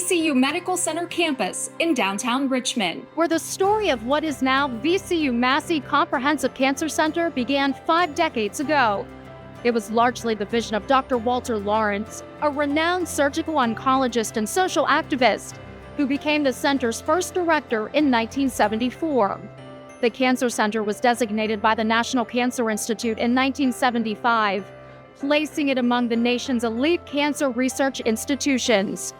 VCU Medical Center campus in downtown Richmond, where the story of what is now VCU Massey Comprehensive Cancer Center began 5 decades ago. It was largely the vision of Dr. Walter Lawrence, a renowned surgical oncologist and social activist, who became the center's first director in 1974. The Cancer Center was designated by the National Cancer Institute in 1975, placing it among the nation's elite cancer research institutions.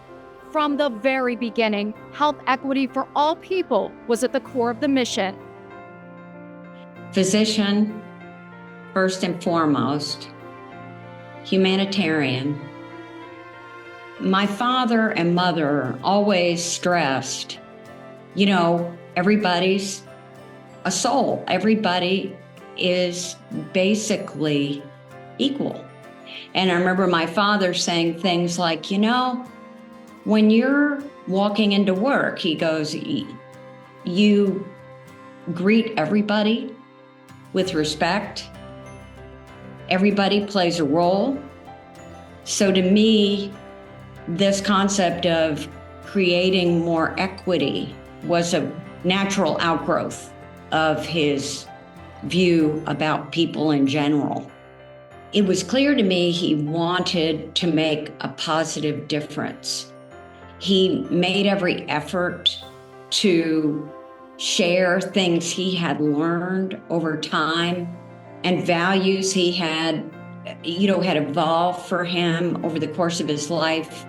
From the very beginning, health equity for all people was at the core of the mission. Physician, first and foremost, humanitarian. My father and mother always stressed, everybody's a soul. Everybody is basically equal. And I remember my father saying things like, when you're walking into work, he goes, you greet everybody with respect. Everybody plays a role. So to me, this concept of creating more equity was a natural outgrowth of his view about people in general. It was clear to me he wanted to make a positive difference. He made every effort to share things he had learned over time and values he had evolved for him over the course of his life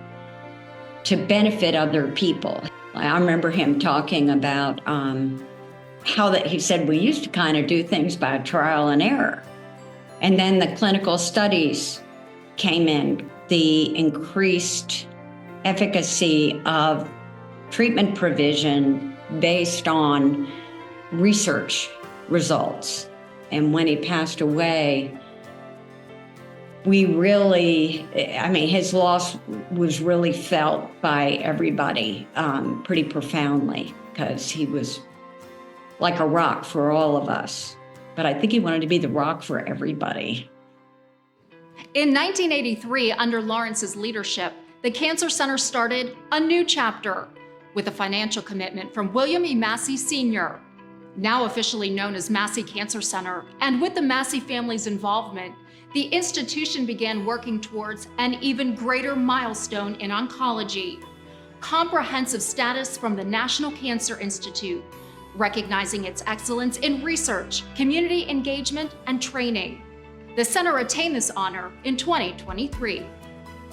to benefit other people. I remember him talking about he said we used to kind of do things by trial and error. And then the clinical studies came in, the increased efficacy of treatment provision based on research results. And when he passed away, his loss was really felt by everybody pretty profoundly, because he was like a rock for all of us. But I think he wanted to be the rock for everybody. In 1983, under Lawrence's leadership, the Cancer Center started a new chapter with a financial commitment from William E. Massey Sr., now officially known as Massey Cancer Center. And with the Massey family's involvement, the institution began working towards an even greater milestone in oncology: comprehensive status from the National Cancer Institute, recognizing its excellence in research, community engagement, and training. The center attained this honor in 2023.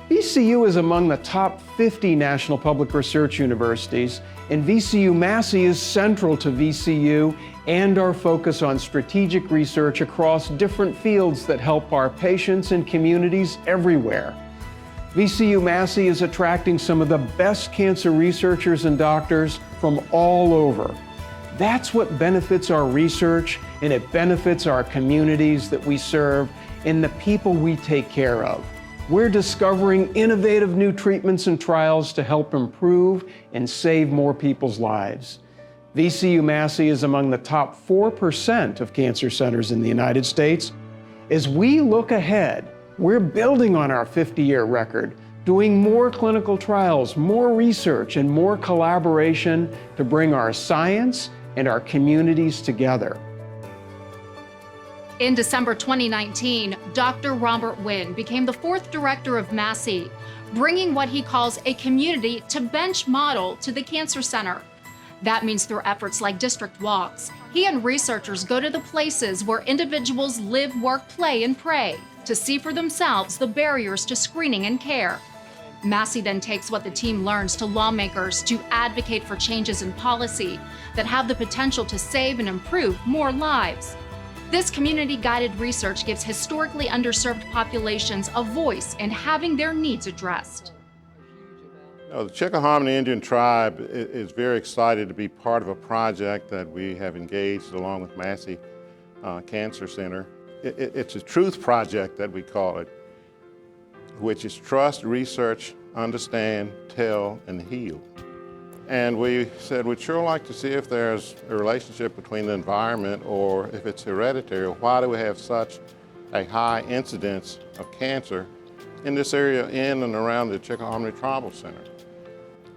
VCU is among the top 50 national public research universities, and VCU Massey is central to VCU and our focus on strategic research across different fields that help our patients and communities everywhere. VCU Massey is attracting some of the best cancer researchers and doctors from all over. That's what benefits our research, and it benefits our communities that we serve and the people we take care of. We're discovering innovative new treatments and trials to help improve and save more people's lives. VCU Massey is among the top 4% of cancer centers in the United States. As we look ahead, we're building on our 50-year record, doing more clinical trials, more research, and more collaboration to bring our science and our communities together. In December 2019, Dr. Robert Wynn became the 4th director of Massey, bringing what he calls a community-to-bench model to the Cancer Center. That means through efforts like district walks, he and researchers go to the places where individuals live, work, play, and pray to see for themselves the barriers to screening and care. Massey then takes what the team learns to lawmakers to advocate for changes in policy that have the potential to save and improve more lives. This community-guided research gives historically underserved populations a voice in having their needs addressed. The Chickahominy Indian tribe is very excited to be part of a project that we have engaged along with Massey Cancer Center. It's a truth project that we call it, which is trust, research, understand, tell, and heal. And we said we'd sure like to see if there's a relationship between the environment or if it's hereditary. Why do we have such a high incidence of cancer in this area in and around the Chickahominy Tribal Center?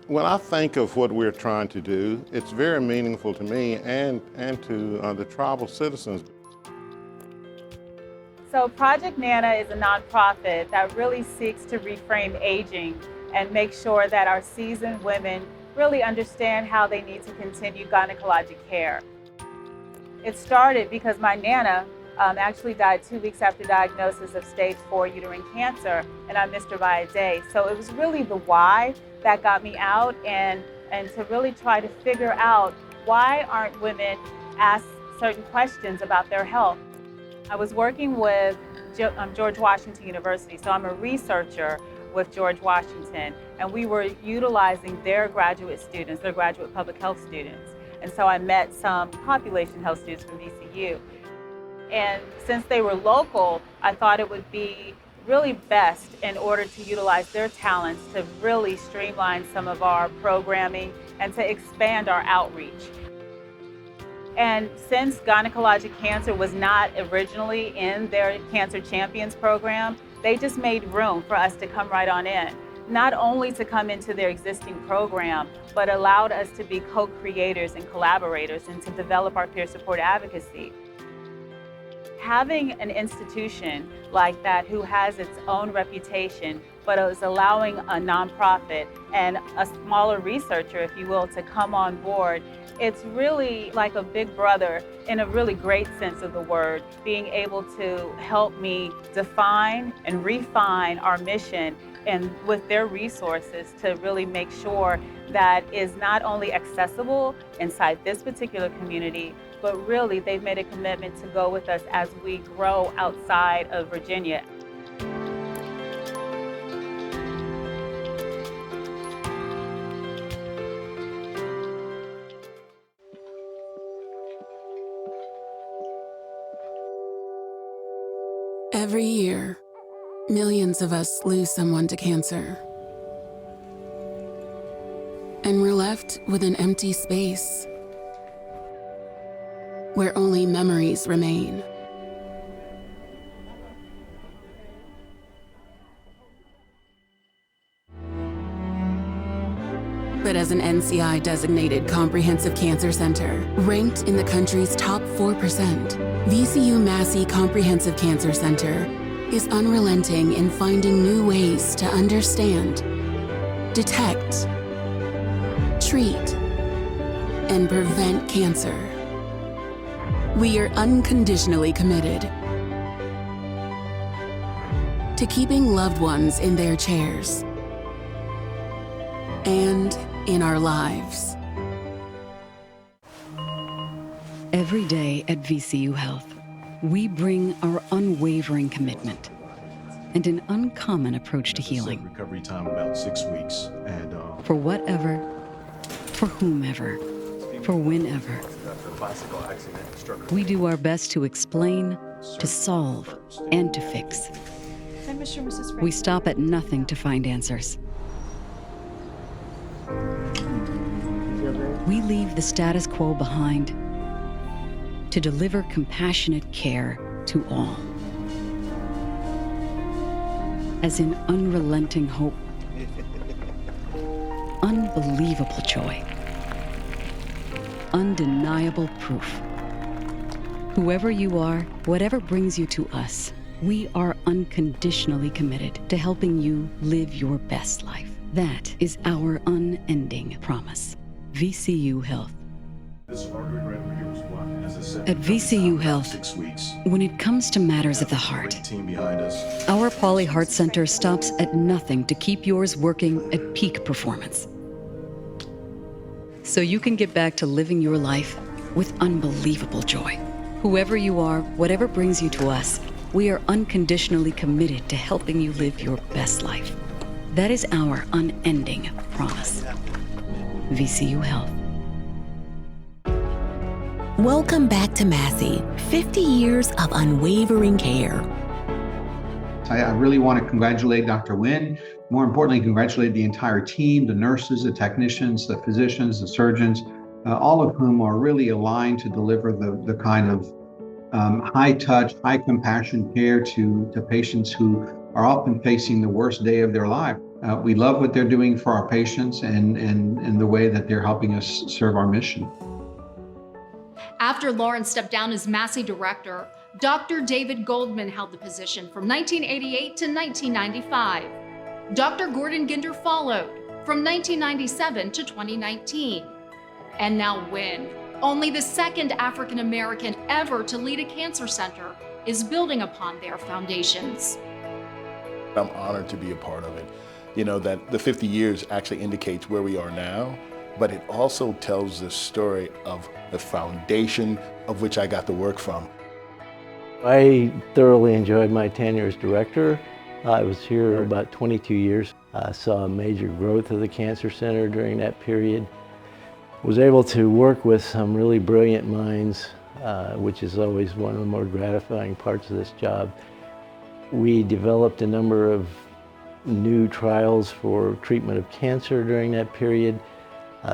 When I think of what we're trying to do, it's very meaningful to me and to the tribal citizens. So Project Nana is a nonprofit that really seeks to reframe aging and make sure that our seasoned women really understand how they need to continue gynecologic care. It started because my Nana actually died 2 weeks after diagnosis of stage 4 uterine cancer, and I missed her by a day. So it was really the why that got me out and to really try to figure out why aren't women asked certain questions about their health. I was working with George Washington University, so I'm a researcher with George Washington, and we were utilizing their graduate students, their graduate public health students. And so I met some population health students from VCU. And since they were local, I thought it would be really best in order to utilize their talents to really streamline some of our programming and to expand our outreach. And since gynecologic cancer was not originally in their Cancer Champions program, they just made room for us to come right on in. Not only to come into their existing program, but allowed us to be co-creators and collaborators and to develop our peer support advocacy. Having an institution like that who has its own reputation, but is allowing a nonprofit and a smaller researcher, if you will, to come on board, it's really like a big brother in a really great sense of the word, being able to help me define and refine our mission and with their resources to really make sure that is not only accessible inside this particular community, but really they've made a commitment to go with us as we grow outside of Virginia. Every year, millions of us lose someone to cancer. And we're left with an empty space where only memories remain. But as an NCI-designated comprehensive cancer center, ranked in the country's top 4%, VCU Massey Comprehensive Cancer Center is unrelenting in finding new ways to understand, detect, treat, and prevent cancer. We are unconditionally committed to keeping loved ones in their chairs and in our lives. Every day at VCU Health, we bring our unwavering commitment and an uncommon approach to healing. Recovery time about 6 weeks, and for whatever, for whomever, for whenever. We do our best to explain, to solve, and to fix. We stop at nothing to find answers. We leave the status quo behind to deliver compassionate care to all. As in unrelenting hope, unbelievable joy, undeniable proof. Whoever you are, whatever brings you to us, we are unconditionally committed to helping you live your best life. That is our unending promise. VCU Health. At VCU Health, when it comes to matters of the heart, our Poly Heart Center stops at nothing to keep yours working at peak performance. So you can get back to living your life with unbelievable joy. Whoever you are, whatever brings you to us, we are unconditionally committed to helping you live your best life. That is our unending promise. VCU Health. Welcome back to Massey, 50 years of unwavering care. I really want to congratulate Dr. Nguyen. More importantly, congratulate the entire team, the nurses, the technicians, the physicians, the surgeons, all of whom are really aligned to deliver the kind of high touch, high compassion care to patients who are often facing the worst day of their life. We love what they're doing for our patients and the way that they're helping us serve our mission. After Lawrence stepped down as Massey director, Dr. David Goldman held the position from 1988 to 1995. Dr. Gordon Ginder followed from 1997 to 2019. And now Wynn, only the second African American ever to lead a cancer center, is building upon their foundations. I'm honored to be a part of it. You know, that the 50 years actually indicates where we are now, but it also tells the story of the foundation of which I got the work from. I thoroughly enjoyed my tenure as director. I was here about 22 years. I saw a major growth of the Cancer Center during that period. Was able to work with some really brilliant minds, which is always one of the more gratifying parts of this job. We developed a number of new trials for treatment of cancer during that period.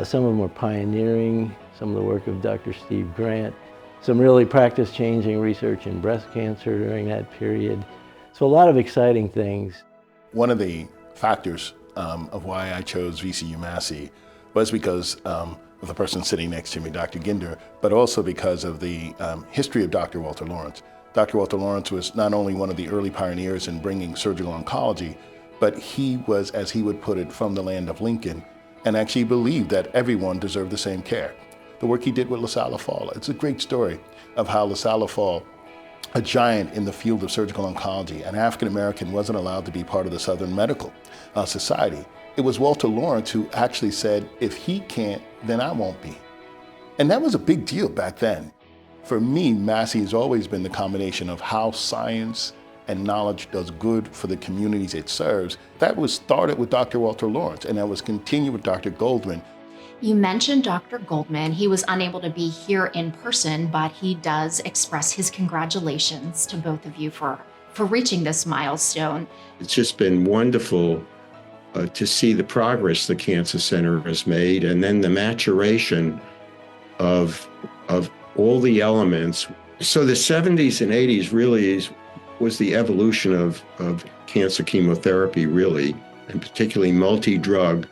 Some of them were pioneering, some of the work of Dr. Steve Grant, some really practice-changing research in breast cancer during that period. So a lot of exciting things. One of the factors of why I chose VCU Massey was because of the person sitting next to me, Dr. Ginder, but also because of the history of Dr. Walter Lawrence. Dr. Walter Lawrence was not only one of the early pioneers in bringing surgical oncology, but he was, as he would put it, from the land of Lincoln, and actually believed that everyone deserved the same care. The work he did with LaSalle Fall, it's a great story of how LaSalle Fall, a giant in the field of surgical oncology, an African American, wasn't allowed to be part of the Southern Medical Society. It was Walter Lawrence who actually said, if he can't, then I won't be. And that was a big deal back then. For me, Massey has always been the combination of how science and knowledge does good for the communities it serves. That was started with Dr. Walter Lawrence, and that was continued with Dr. Goldman. You mentioned Dr. Goldman. He was unable to be here in person, but he does express his congratulations to both of you for reaching this milestone. It's just been wonderful to see the progress the Cancer Center has made, and then the maturation of all the elements. So the 70s and 80s really was the evolution of cancer chemotherapy, really, and particularly multi-drug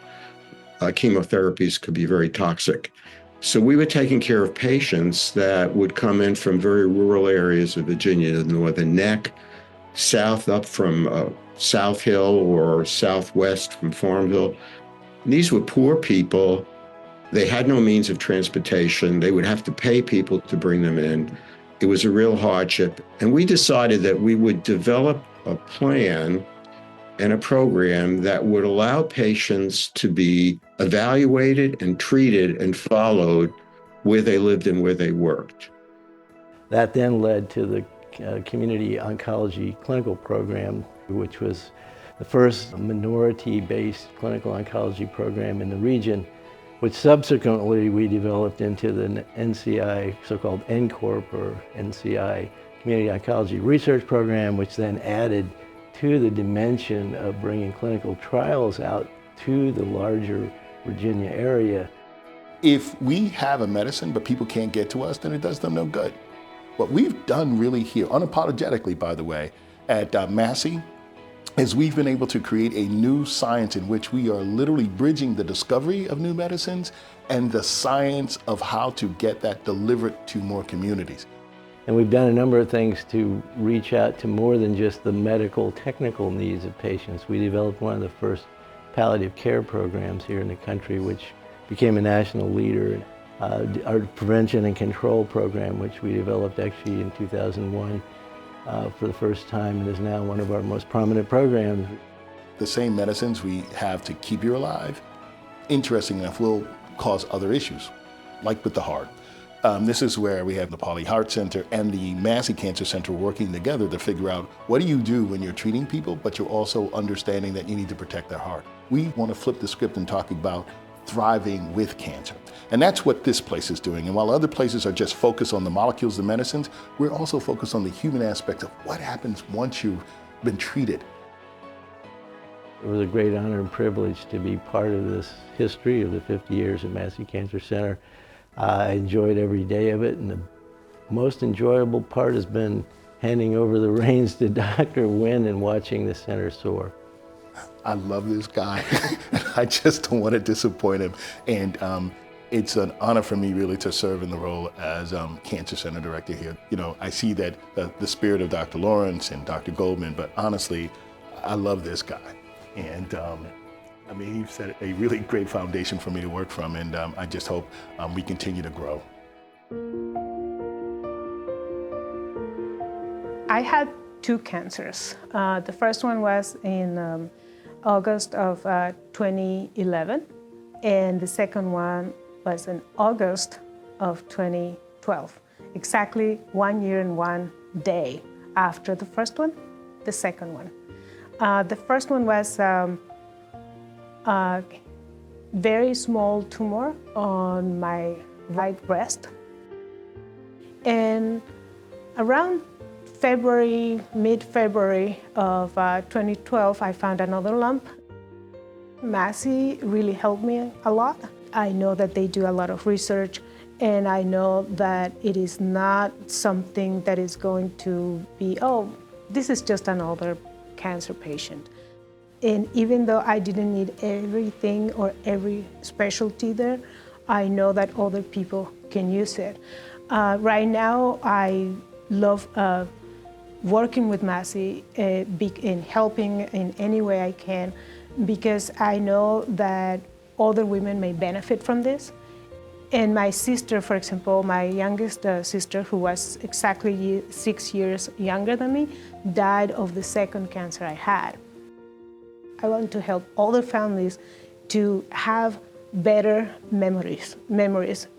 chemotherapies could be very toxic. So we were taking care of patients that would come in from very rural areas of Virginia, the Northern Neck, south up from South Hill or southwest from Farmville. These were poor people. They had no means of transportation. They would have to pay people to bring them in. It was a real hardship. And we decided that we would develop a plan and a program that would allow patients to be evaluated and treated and followed where they lived and where they worked. That then led to the community oncology clinical program, which was the first minority-based clinical oncology program in the region, which subsequently we developed into the NCI, so-called NCORP or NCI Community Oncology Research Program, which then added to the dimension of bringing clinical trials out to the larger Virginia area. If we have a medicine but people can't get to us, then it does them no good. What we've done really here, unapologetically by the way, at Massey, is we've been able to create a new science in which we are literally bridging the discovery of new medicines and the science of how to get that delivered to more communities. And we've done a number of things to reach out to more than just the medical, technical needs of patients. We developed one of the first palliative care programs here in the country, which became a national leader. Our prevention and control program, which we developed actually in 2001 for the first time, and is now one of our most prominent programs. The same medicines we have to keep you alive, interesting enough, will cause other issues, like with the heart. This is where we have the Poly Heart Center and the Massey Cancer Center working together to figure out what do you do when you're treating people, but you're also understanding that you need to protect their heart. We want to flip the script and talk about thriving with cancer. And that's what this place is doing. And while other places are just focused on the molecules, the medicines, we're also focused on the human aspect of what happens once you've been treated. It was a great honor and privilege to be part of this history of the 50 years at Massey Cancer Center. I enjoyed every day of it, and the most enjoyable part has been handing over the reins to Dr. Wynn and watching the center soar. I love this guy. I just don't want to disappoint him. And it's an honor for me really to serve in the role as Cancer Center Director here. You know, I see that the spirit of Dr. Lawrence and Dr. Goldman, but honestly, I love this guy. And I mean, he set a really great foundation for me to work from, and I just hope we continue to grow. I had 2 cancers. The first one was in August of 2011, and the second one was in August of 2012. Exactly 1 year and 1 day after the first one, the second one. The first one was a very small tumor on my right breast. And around mid-February of 2012, I found another lump. Massey really helped me a lot. I know that they do a lot of research, and I know that it is not something that is going to be, oh, this is just another cancer patient. And even though I didn't need everything or every specialty there, I know that other people can use it. Right now, I love working with Massey and helping in any way I can, because I know that other women may benefit from this. And my sister, for example, my youngest sister, who was exactly 6 years younger than me, died of the second cancer I had. I want to help other families to have better memories,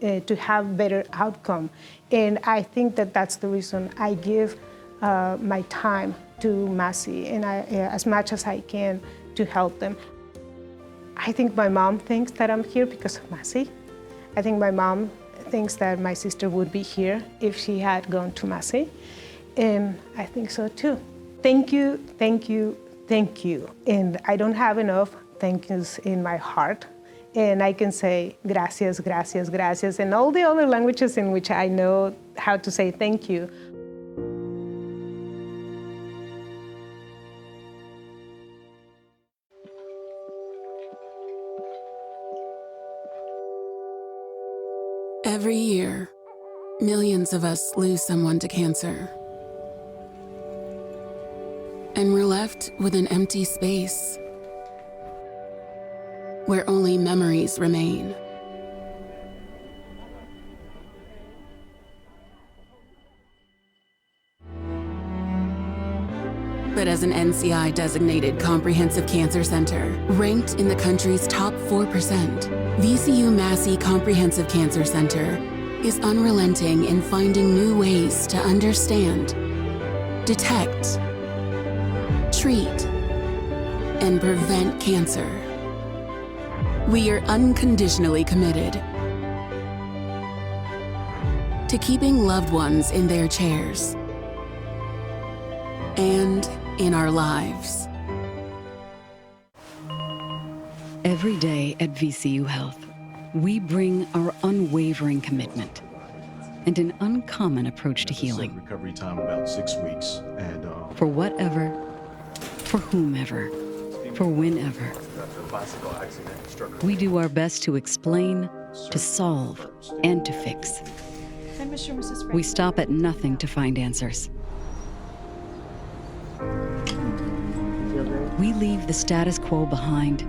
to have better outcome. And I think that that's the reason I give my time to Massey, and as much as I can to help them. I think my mom thinks that I'm here because of Massey. I think my mom thinks that my sister would be here if she had gone to Massey, and I think so too. Thank you, thank you, thank you. And I don't have enough thank yous in my heart, and I can say gracias, gracias, gracias, and all the other languages in which I know how to say thank you. Every year, millions of us lose someone to cancer. And we're left with an empty space where only memories remain. But as an NCI-designated comprehensive cancer center, ranked in the country's top 4%, VCU Massey Comprehensive Cancer Center is unrelenting in finding new ways to understand, detect, treat, and prevent cancer. We are unconditionally committed to keeping loved ones in their chairs and in our lives. Every day at VCU Health, we bring our unwavering commitment and an uncommon approach to healing. Recovery time about 6 weeks, and for whatever, for whomever, for whenever. We do our best to explain, to solve, and to fix. We stop at nothing to find answers. We leave the status quo behind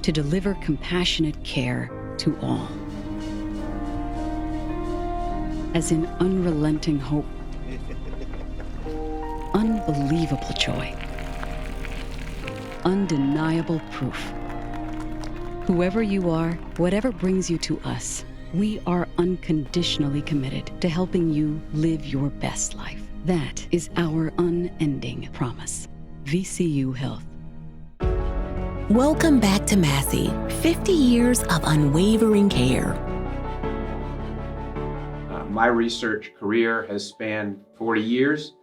to deliver compassionate care to all. As in unrelenting hope, unbelievable joy, undeniable proof. Whoever you are, whatever brings you to us, we are unconditionally committed to helping you live your best life. That is our unending promise. VCU Health. Welcome back to Massey, 50 years of unwavering care. My research career has spanned 40 years,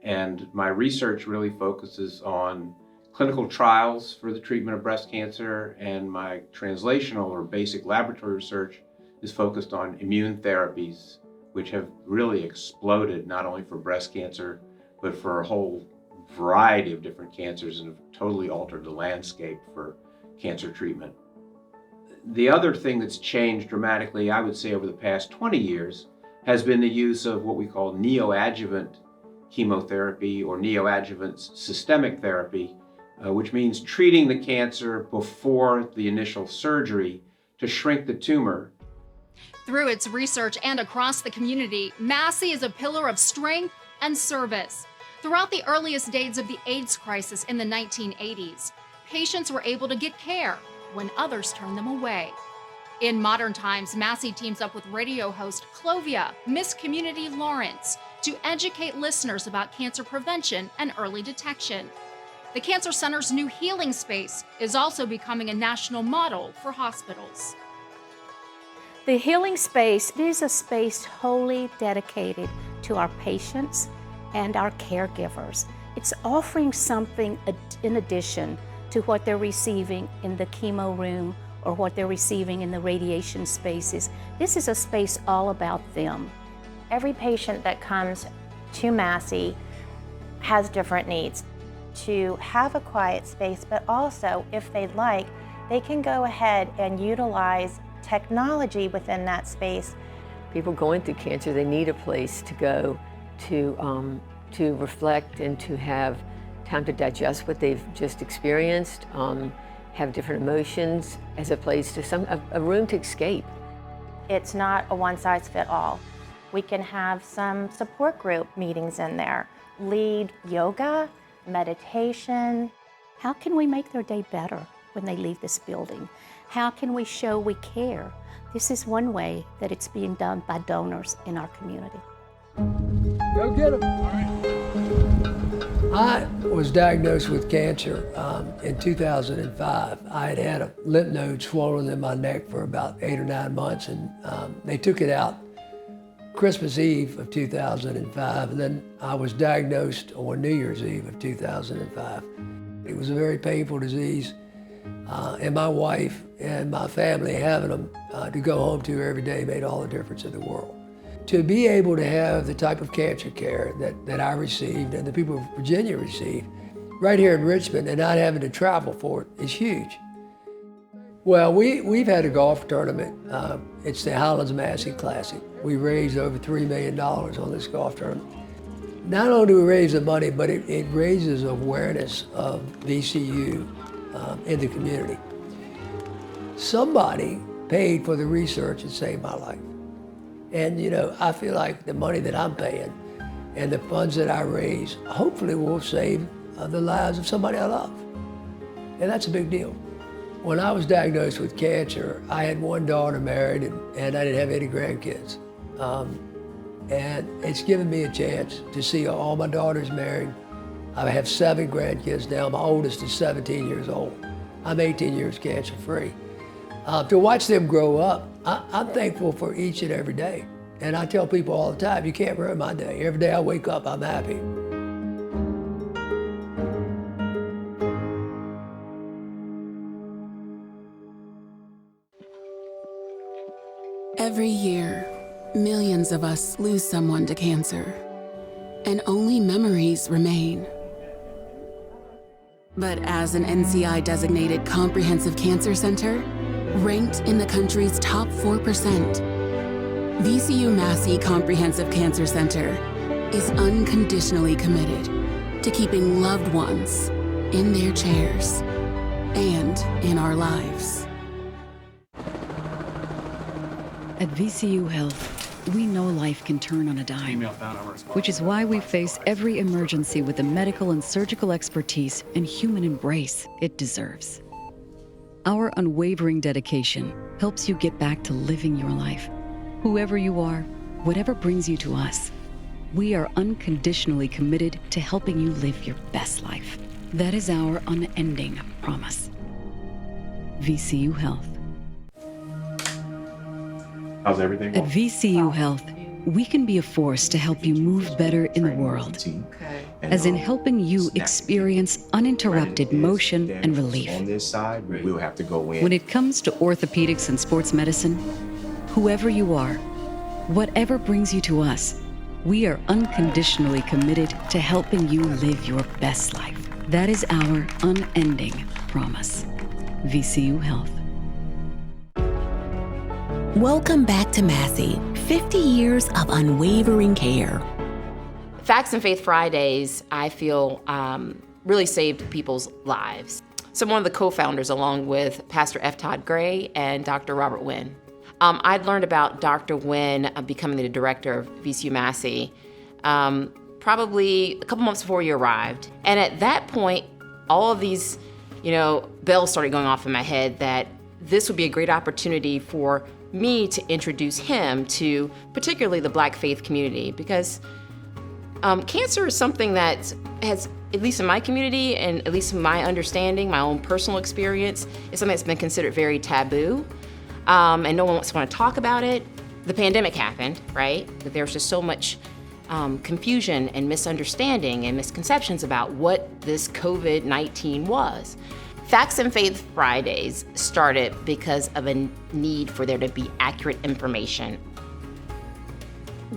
and my research really focuses on clinical trials for the treatment of breast cancer, and my translational or basic laboratory research is focused on immune therapies, which have really exploded not only for breast cancer, but for a whole variety of different cancers and have totally altered the landscape for cancer treatment. The other thing that's changed dramatically, I would say, over the past 20 years has been the use of what we call neoadjuvant chemotherapy or neoadjuvant systemic therapy, which means treating the cancer before the initial surgery to shrink the tumor. Through its research and across the community, Massey is a pillar of strength and service. Throughout the earliest days of the AIDS crisis in the 1980s, patients were able to get care when others turned them away. In modern times, Massey teams up with radio host Clovia, Miss Community Lawrence, to educate listeners about cancer prevention and early detection. The Cancer Center's new healing space is also becoming a national model for hospitals. The healing space is a space wholly dedicated to our patients and our caregivers. It's offering something in addition to what they're receiving in the chemo room or what they're receiving in the radiation spaces. This is a space all about them. Every patient that comes to Massey has different needs. To have a quiet space, but also, if they'd like, they can go ahead and utilize technology within that space. People going through cancer, they need a place to go to reflect and to have time to digest what they've just experienced, have different emotions, as a place to a room to escape. It's not a one-size-fits-all. We can have some support group meetings in there, lead yoga, meditation. How can we make their day better when they leave this building? How can we show we care? This is one way that it's being done by donors in our community. Go get them. I was diagnosed with cancer in 2005. I had had a lymph node swollen in my neck for about 8 or 9 months, and they took it out Christmas Eve of 2005, and then I was diagnosed on New Year's Eve of 2005. It was a very painful disease, and my wife and my family having them to go home to every day made all the difference in the world. To be able to have the type of cancer care that I received and the people of Virginia received right here in Richmond and not having to travel for it is huge. Well, we've had a golf tournament. It's the Highlands Massey Classic. We raised over $3 million on this golf tournament. Not only do we raise the money, but it raises awareness of VCU in the community. Somebody paid for the research that saved my life. And you know, I feel like the money that I'm paying and the funds that I raise hopefully will save the lives of somebody I love. And that's a big deal. When I was diagnosed with cancer, I had one daughter married and I didn't have any grandkids. And it's given me a chance to see all my daughters married. I have 7 grandkids now. My oldest is 17 years old. I'm 18 years cancer-free. To watch them grow up, I'm thankful for each and every day. And I tell people all the time, you can't ruin my day. Every day I wake up, I'm happy. Every year, millions of us lose someone to cancer, and only memories remain. But as an NCI-designated comprehensive cancer center, ranked in the country's top 4%, VCU Massey Comprehensive Cancer Center is unconditionally committed to keeping loved ones in their chairs and in our lives. At VCU Health, we know life can turn on a dime, which is why we face every emergency with the medical and surgical expertise and human embrace it deserves. Our unwavering dedication helps you get back to living your life. Whoever you are, whatever brings you to us, we are unconditionally committed to helping you live your best life. That is our unending promise. VCU Health. How's everything? At VCU Health, we can be a force to help you move better in the world, as in helping you experience uninterrupted motion and relief. On this side, we'll have to go in. When it comes to orthopedics and sports medicine, whoever you are, whatever brings you to us, We are unconditionally committed to helping you live your best life. That is our unending promise. VCU Health. Welcome back to Massey, 50 years of unwavering care. Facts and Faith Fridays, I feel, really saved people's lives. So I'm one of the co-founders along with Pastor F. Todd Gray and Dr. Robert Wynn. I'd learned about Dr. Wynn becoming the director of VCU Massey probably a couple months before you arrived. And at that point, all of these, bells started going off in my head that this would be a great opportunity for me to introduce him to particularly the Black faith community, because cancer is something that has, at least in my community and at least in my understanding, my own personal experience, is something that's been considered very taboo. And no one wants to talk about it. The pandemic happened, right? But there was just so much confusion and misunderstanding and misconceptions about what this COVID-19 was. Facts and Faith Fridays started because of a need for there to be accurate information.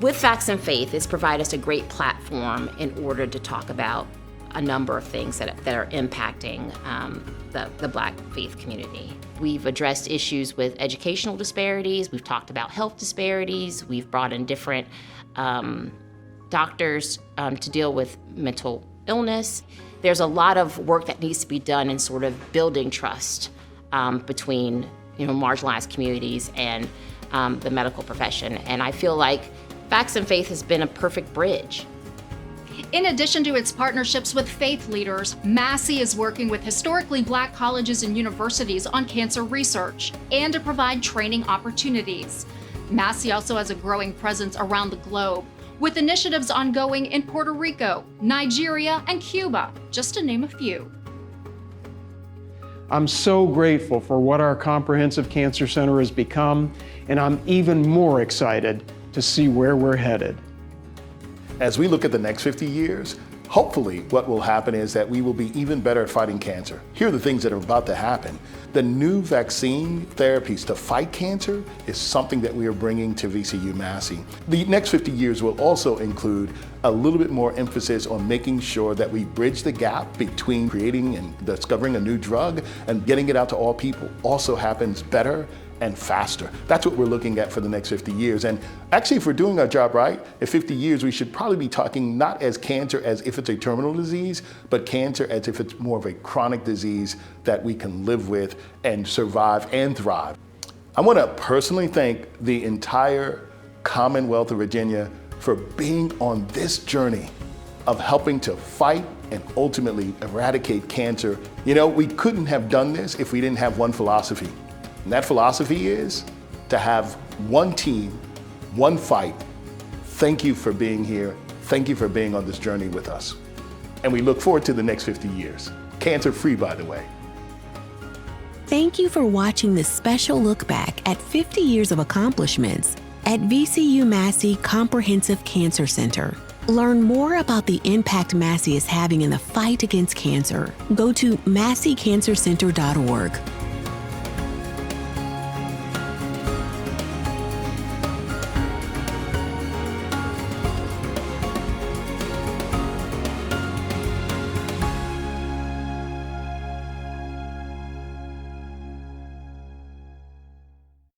With Facts and Faith, it's provided us a great platform in order to talk about a number of things that are impacting the Black faith community. We've addressed issues with educational disparities, we've talked about health disparities, we've brought in different doctors to deal with mental illness. There's a lot of work that needs to be done in sort of building trust between marginalized communities and the medical profession. And I feel like Facts and Faith has been a perfect bridge. In addition to its partnerships with faith leaders, Massey is working with historically Black colleges and universities on cancer research and to provide training opportunities. Massey also has a growing presence around the globe, with initiatives ongoing in Puerto Rico, Nigeria, and Cuba, just to name a few. I'm so grateful for what our Comprehensive Cancer Center has become, and I'm even more excited to see where we're headed. As we look at the next 50 years, hopefully what will happen is that we will be even better at fighting cancer. Here are the things that are about to happen. The new vaccine therapies to fight cancer is something that we are bringing to VCU Massey. The next 50 years will also include a little bit more emphasis on making sure that we bridge the gap between creating and discovering a new drug and getting it out to all people also happens better and faster. That's what we're looking at for the next 50 years. And actually, if we're doing our job right, in 50 years, we should probably be talking not as cancer as if it's a terminal disease, but cancer as if it's more of a chronic disease that we can live with and survive and thrive. I want to personally thank the entire Commonwealth of Virginia for being on this journey of helping to fight and ultimately eradicate cancer. We couldn't have done this if we didn't have one philosophy. And that philosophy is to have one team, one fight. Thank you for being here. Thank you for being on this journey with us. And we look forward to the next 50 years. Cancer-free, by the way. Thank you for watching this special look back at 50 years of accomplishments at VCU Massey Comprehensive Cancer Center. Learn more about the impact Massey is having in the fight against cancer. Go to masseycancercenter.org.